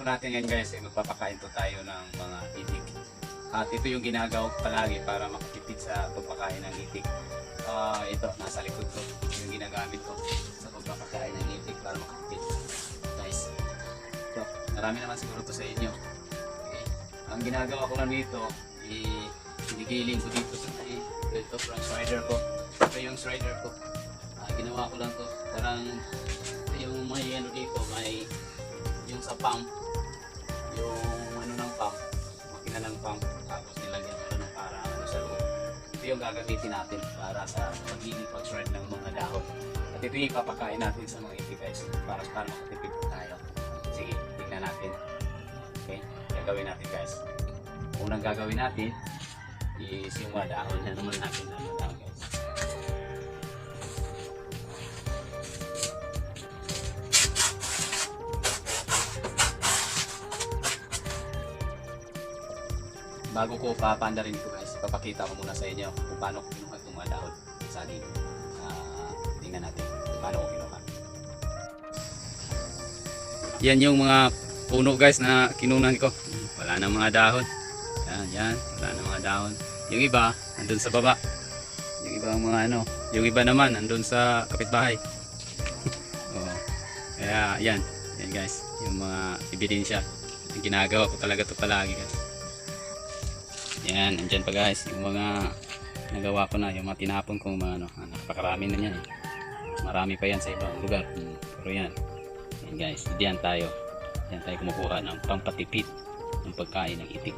po natin ngayon guys ay magpapakain po tayo ng mga itik. At ito yung ginagawa ko palagi para makatipid sa pagpakain ng itik. Ito, nasa likod ko. Yung ginagamit ko sa pagpapakain ng itik para makatipid. Guys, ito, marami naman siguro to sa inyo. Okay. Ang ginagawa ko lang dito, inigiling ko dito sa ito, front strider ko. Ito yung strider ko. Ginawa ko lang to, parang yung may ano dito, may yung sa pump, yung ano ng pump, makina ng pump, tapos nilagyan ko ng para ano sa loob. Ito yung gagamitin natin para sa pag-shred ng mga dahon. At ito yung ipapakain natin sa mga itik guys, para makatipid tayo. Sige, tignan natin. Okay, gagawin natin guys. Unang gagawin natin is yung mga dahon na naman natin na dahon guys. Bago ko papanda rin ito guys, papakita ko muna sa inyo kung paano ko kinuha itong mga dahon sa saging. Tingnan natin kung paano ko kinuha. Yan yung mga puno guys na kinunan ko. Wala na mga dahon. Yan, wala na mga dahon. Yung iba, nandun sa baba. Yung iba mga ano, yung iba naman nandun sa kapitbahay. Kaya yan guys, yung mga ebidensya. Yung ginagawa ko talaga ito palagi guys. Yan, andyan pa guys, yung mga nagawa ko na, yung mga tinapon kong mga ano, napakarami na yan. Marami pa yan sa ibang lugar. Pero yan guys, diyan tayo kumukuha ng pampatipid ng pagkain ng itik.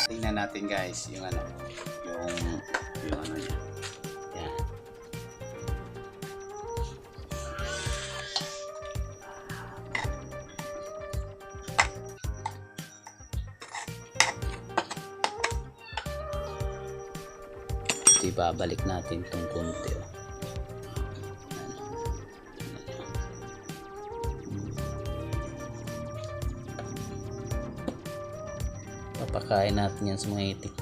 Tingnan natin guys yung ano, yung ano niya. Yan. Ibabalik natin itong konti. Papakain natin yan sa mga itik.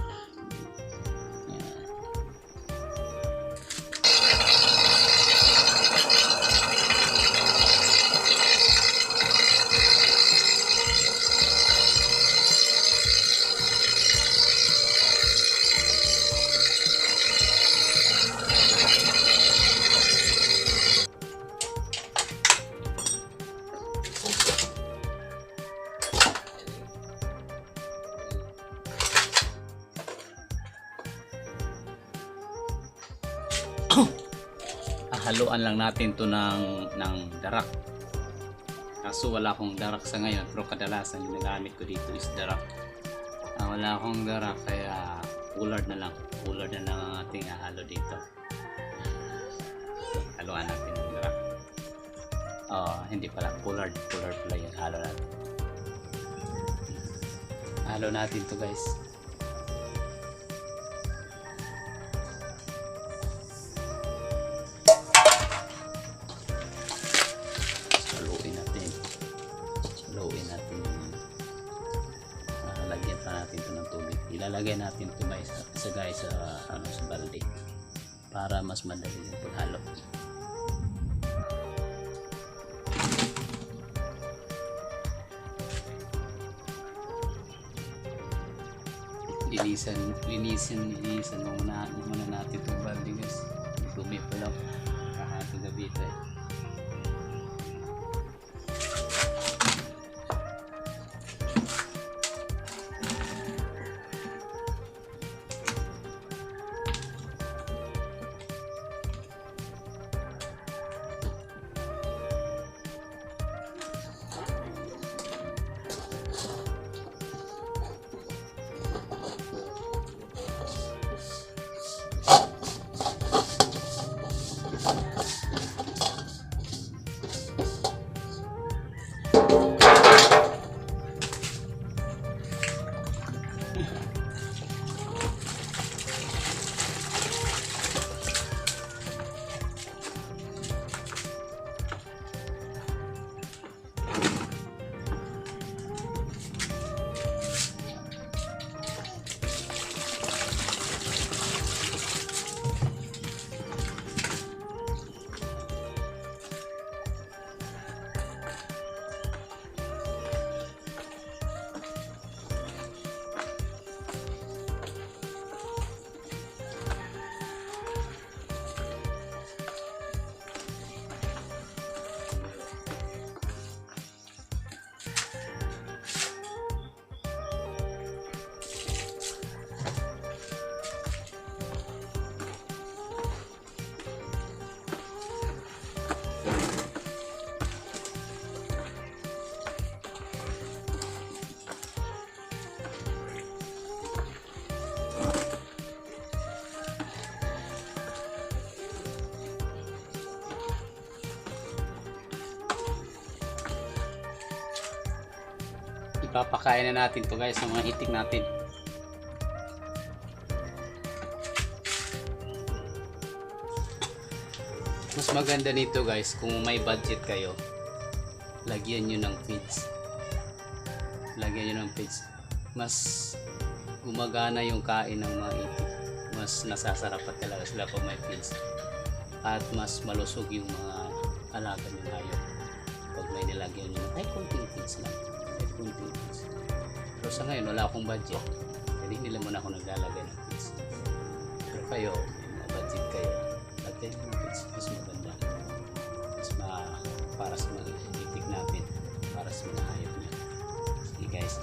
Haluan lang natin to ng darak. Kaso wala akong darak sa ngayon, pero kadalasan yung nagamit ko dito is darak. Wala akong darak kaya pullard na lang ang ating halo dito. Haluan natin ng darak. Hindi pala, pullard pala yung halo natin. Halo natin to guys. Lagyan pa natin ito ng tubig. Ilalagay natin ito guys sa balde para mas madali yung paghalo. Linisan muna natin itong balde guys. Tubig pa lang kahapon gabi ito eh. Papakain na natin to guys sa mga itik natin. Mas maganda nito guys kung may budget kayo, lagyan nyo ng feeds. Lagyan nyo ng feeds. Mas gumagana yung kain ng mga itik. Mas nasasarapat talaga sila pag may feeds. At mas malusog yung mga alaga ng hayop pag may nilagyan nyo. Ay, konting feeds lang. Ay, konting feeds. Pero sa ngayon wala akong budget. Hindi nila muna ako naglalagay ng feeds. Pero kayo, may budget kayo, lagyan nyo ng feeds. Mas maganda. Para sa mga itik natin, para sa mga hayop nyo. Sige guys,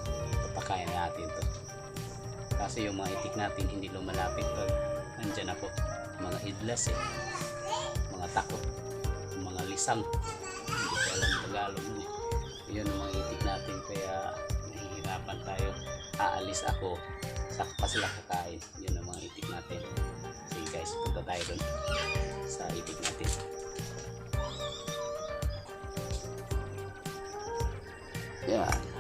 papakain natin to. Kasi yung mga itik natin hindi lumalapit pag nandyan ako. Mga idlas mga takot, mga lisang, hindi ko alam Tagalog mo. Yun ang mga itik natin, kaya nahihirapan tayo. Aalis ako, sakpa sila kakain. Yun ang mga itik natin. Sige guys, punta tayo dun sa itik natin. Yeah.